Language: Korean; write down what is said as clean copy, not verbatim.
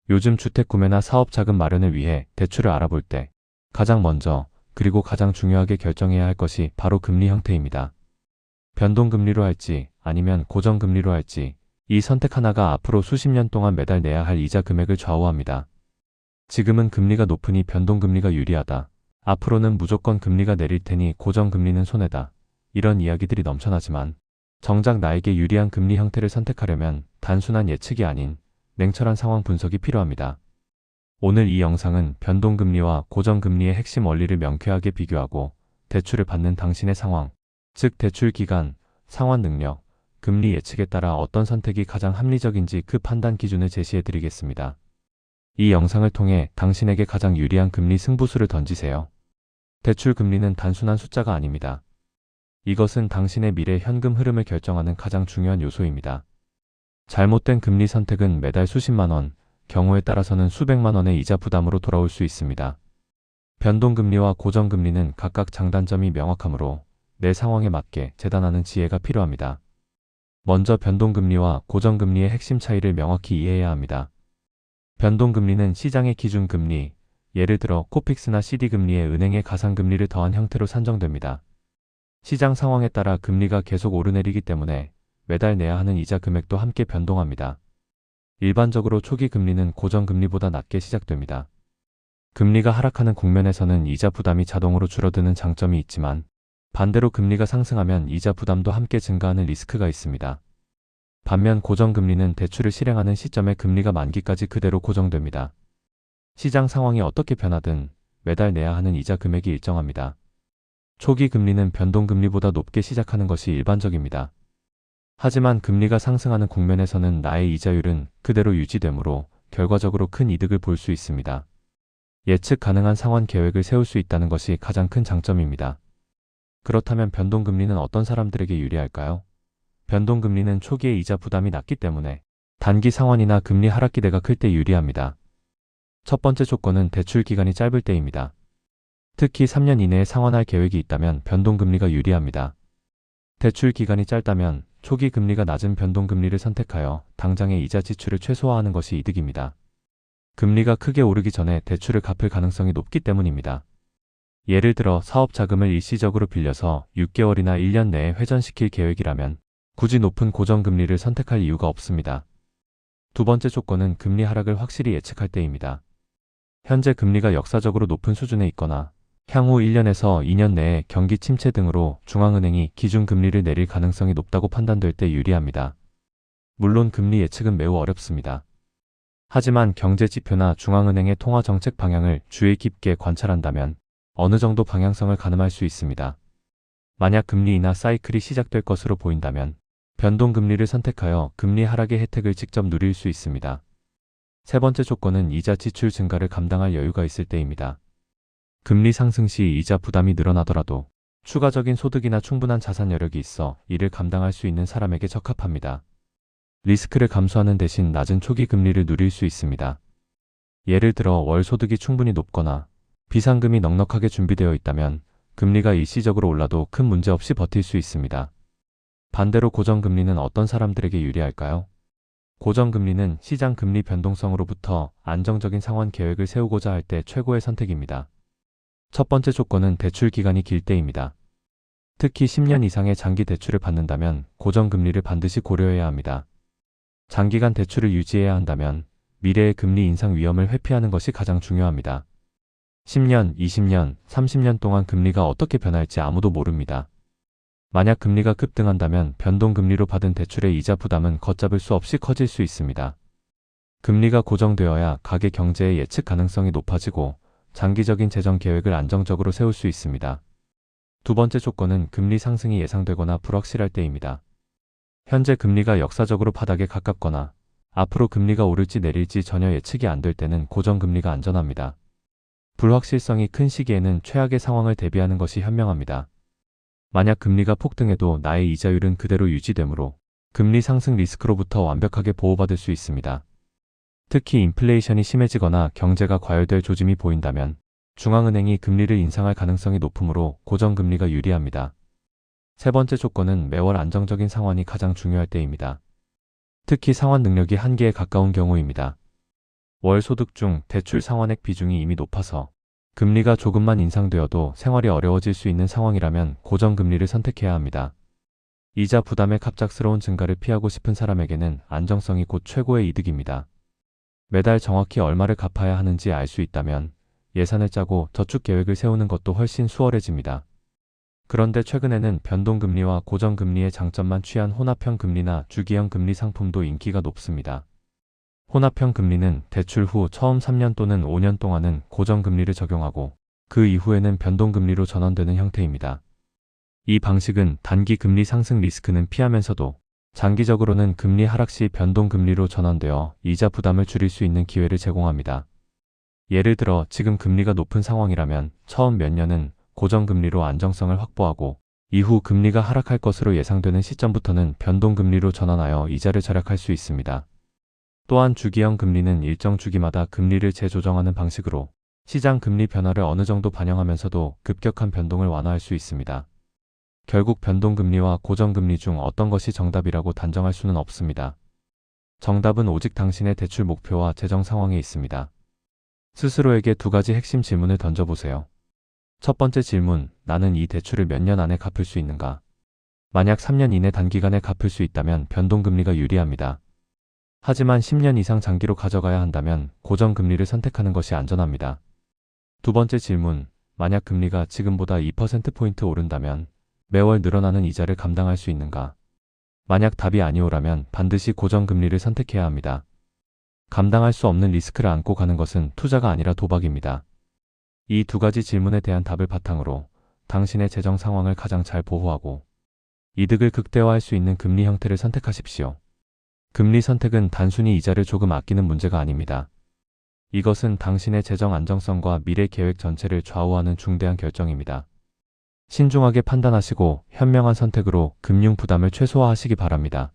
요즘 주택 구매나 사업 자금 마련을 위해 대출을 알아볼 때 가장 먼저 그리고 가장 중요하게 결정해야 할 것이 바로 금리 형태입니다. 변동금리로 할지 아니면 고정금리로 할지 이 선택 하나가 앞으로 수십 년 동안 매달 내야 할 이자 금액을 좌우합니다. 지금은 금리가 높으니 변동금리가 유리하다. 앞으로는 무조건 금리가 내릴 테니 고정금리는 손해다. 이런 이야기들이 넘쳐나지만 정작 나에게 유리한 금리 형태를 선택하려면 단순한 예측이 아닌 냉철한 상황 분석이 필요합니다. 오늘 이 영상은 변동금리와 고정금리의 핵심 원리를 명쾌하게 비교하고 대출을 받는 당신의 상황, 즉 대출 기간, 상환 능력, 금리 예측에 따라 어떤 선택이 가장 합리적인지 그 판단 기준을 제시해드리겠습니다. 이 영상을 통해 당신에게 가장 유리한 금리 승부수를 던지세요. 대출 금리는 단순한 숫자가 아닙니다. 이것은 당신의 미래 현금 흐름을 결정하는 가장 중요한 요소입니다. 잘못된 금리 선택은 매달 수십만 원, 경우에 따라서는 수백만 원의 이자 부담으로 돌아올 수 있습니다. 변동금리와 고정금리는 각각 장단점이 명확하므로 내 상황에 맞게 재단하는 지혜가 필요합니다. 먼저 변동금리와 고정금리의 핵심 차이를 명확히 이해해야 합니다. 변동금리는 시장의 기준금리, 예를 들어 코픽스나 CD금리에 은행의 가상금리를 더한 형태로 산정됩니다. 시장 상황에 따라 금리가 계속 오르내리기 때문에 매달 내야 하는 이자 금액도 함께 변동합니다. 일반적으로 초기 금리는 고정금리보다 낮게 시작됩니다. 금리가 하락하는 국면에서는 이자 부담이 자동으로 줄어드는 장점이 있지만 반대로 금리가 상승하면 이자 부담도 함께 증가하는 리스크가 있습니다. 반면 고정금리는 대출을 실행하는 시점에 금리가 만기까지 그대로 고정됩니다. 시장 상황이 어떻게 변하든 매달 내야 하는 이자 금액이 일정합니다. 초기 금리는 변동금리보다 높게 시작하는 것이 일반적입니다. 하지만 금리가 상승하는 국면에서는 나의 이자율은 그대로 유지되므로 결과적으로 큰 이득을 볼 수 있습니다. 예측 가능한 상환 계획을 세울 수 있다는 것이 가장 큰 장점입니다. 그렇다면 변동금리는 어떤 사람들에게 유리할까요? 변동금리는 초기에 이자 부담이 낮기 때문에 단기 상환이나 금리 하락 기대가 클 때 유리합니다. 첫 번째 조건은 대출 기간이 짧을 때입니다. 특히 3년 이내에 상환할 계획이 있다면 변동금리가 유리합니다. 대출 기간이 짧다면 초기 금리가 낮은 변동금리를 선택하여 당장의 이자 지출을 최소화하는 것이 이득입니다. 금리가 크게 오르기 전에 대출을 갚을 가능성이 높기 때문입니다. 예를 들어 사업 자금을 일시적으로 빌려서 6개월이나 1년 내에 회전시킬 계획이라면 굳이 높은 고정금리를 선택할 이유가 없습니다. 두 번째 조건은 금리 하락을 확실히 예측할 때입니다. 현재 금리가 역사적으로 높은 수준에 있거나 향후 1년에서 2년 내에 경기 침체 등으로 중앙은행이 기준금리를 내릴 가능성이 높다고 판단될 때 유리합니다. 물론 금리 예측은 매우 어렵습니다. 하지만 경제지표나 중앙은행의 통화정책 방향을 주의 깊게 관찰한다면 어느 정도 방향성을 가늠할 수 있습니다. 만약 금리 인하 사이클이 시작될 것으로 보인다면 변동금리를 선택하여 금리 하락의 혜택을 직접 누릴 수 있습니다. 세 번째 조건은 이자 지출 증가를 감당할 여유가 있을 때입니다. 금리 상승 시 이자 부담이 늘어나더라도 추가적인 소득이나 충분한 자산 여력이 있어 이를 감당할 수 있는 사람에게 적합합니다. 리스크를 감수하는 대신 낮은 초기 금리를 누릴 수 있습니다. 예를 들어 월 소득이 충분히 높거나 비상금이 넉넉하게 준비되어 있다면 금리가 일시적으로 올라도 큰 문제 없이 버틸 수 있습니다. 반대로 고정금리는 어떤 사람들에게 유리할까요? 고정금리는 시장 금리 변동성으로부터 안정적인 상환 계획을 세우고자 할 때 최고의 선택입니다. 첫 번째 조건은 대출 기간이 길 때입니다. 특히 10년 이상의 장기 대출을 받는다면 고정금리를 반드시 고려해야 합니다. 장기간 대출을 유지해야 한다면 미래의 금리 인상 위험을 회피하는 것이 가장 중요합니다. 10년, 20년, 30년 동안 금리가 어떻게 변할지 아무도 모릅니다. 만약 금리가 급등한다면 변동금리로 받은 대출의 이자 부담은 걷잡을 수 없이 커질 수 있습니다. 금리가 고정되어야 가계 경제의 예측 가능성이 높아지고 장기적인 재정 계획을 안정적으로 세울 수 있습니다. 두 번째 조건은 금리 상승이 예상되거나 불확실할 때입니다. 현재 금리가 역사적으로 바닥에 가깝거나 앞으로 금리가 오를지 내릴지 전혀 예측이 안 될 때는 고정금리가 안전합니다. 불확실성이 큰 시기에는 최악의 상황을 대비하는 것이 현명합니다. 만약 금리가 폭등해도 나의 이자율은 그대로 유지되므로 금리 상승 리스크로부터 완벽하게 보호받을 수 있습니다. 특히 인플레이션이 심해지거나 경제가 과열될 조짐이 보인다면 중앙은행이 금리를 인상할 가능성이 높으므로 고정금리가 유리합니다. 세 번째 조건은 매월 안정적인 상환이 가장 중요할 때입니다. 특히 상환 능력이 한계에 가까운 경우입니다. 월 소득 중 대출 상환액 비중이 이미 높아서 금리가 조금만 인상되어도 생활이 어려워질 수 있는 상황이라면 고정금리를 선택해야 합니다. 이자 부담의 갑작스러운 증가를 피하고 싶은 사람에게는 안정성이 곧 최고의 이득입니다. 매달 정확히 얼마를 갚아야 하는지 알 수 있다면 예산을 짜고 저축 계획을 세우는 것도 훨씬 수월해집니다. 그런데 최근에는 변동금리와 고정금리의 장점만 취한 혼합형 금리나 주기형 금리 상품도 인기가 높습니다. 혼합형 금리는 대출 후 처음 3년 또는 5년 동안은 고정금리를 적용하고 그 이후에는 변동금리로 전환되는 형태입니다. 이 방식은 단기 금리 상승 리스크는 피하면서도 장기적으로는 금리 하락 시 변동금리로 전환되어 이자 부담을 줄일 수 있는 기회를 제공합니다. 예를 들어 지금 금리가 높은 상황이라면 처음 몇 년은 고정금리로 안정성을 확보하고 이후 금리가 하락할 것으로 예상되는 시점부터는 변동금리로 전환하여 이자를 절약할 수 있습니다. 또한 주기형 금리는 일정 주기마다 금리를 재조정하는 방식으로 시장 금리 변화를 어느 정도 반영하면서도 급격한 변동을 완화할 수 있습니다. 결국 변동금리와 고정금리 중 어떤 것이 정답이라고 단정할 수는 없습니다. 정답은 오직 당신의 대출 목표와 재정 상황에 있습니다. 스스로에게 두 가지 핵심 질문을 던져보세요. 첫 번째 질문, 나는 이 대출을 몇 년 안에 갚을 수 있는가? 만약 3년 이내 단기간에 갚을 수 있다면 변동금리가 유리합니다. 하지만 10년 이상 장기로 가져가야 한다면 고정금리를 선택하는 것이 안전합니다. 두 번째 질문, 만약 금리가 지금보다 2%포인트 오른다면 매월 늘어나는 이자를 감당할 수 있는가? 만약 답이 아니오라면 반드시 고정금리를 선택해야 합니다. 감당할 수 없는 리스크를 안고 가는 것은 투자가 아니라 도박입니다. 이 두 가지 질문에 대한 답을 바탕으로 당신의 재정 상황을 가장 잘 보호하고 이득을 극대화할 수 있는 금리 형태를 선택하십시오. 금리 선택은 단순히 이자를 조금 아끼는 문제가 아닙니다. 이것은 당신의 재정 안정성과 미래 계획 전체를 좌우하는 중대한 결정입니다. 신중하게 판단하시고 현명한 선택으로 금융 부담을 최소화하시기 바랍니다.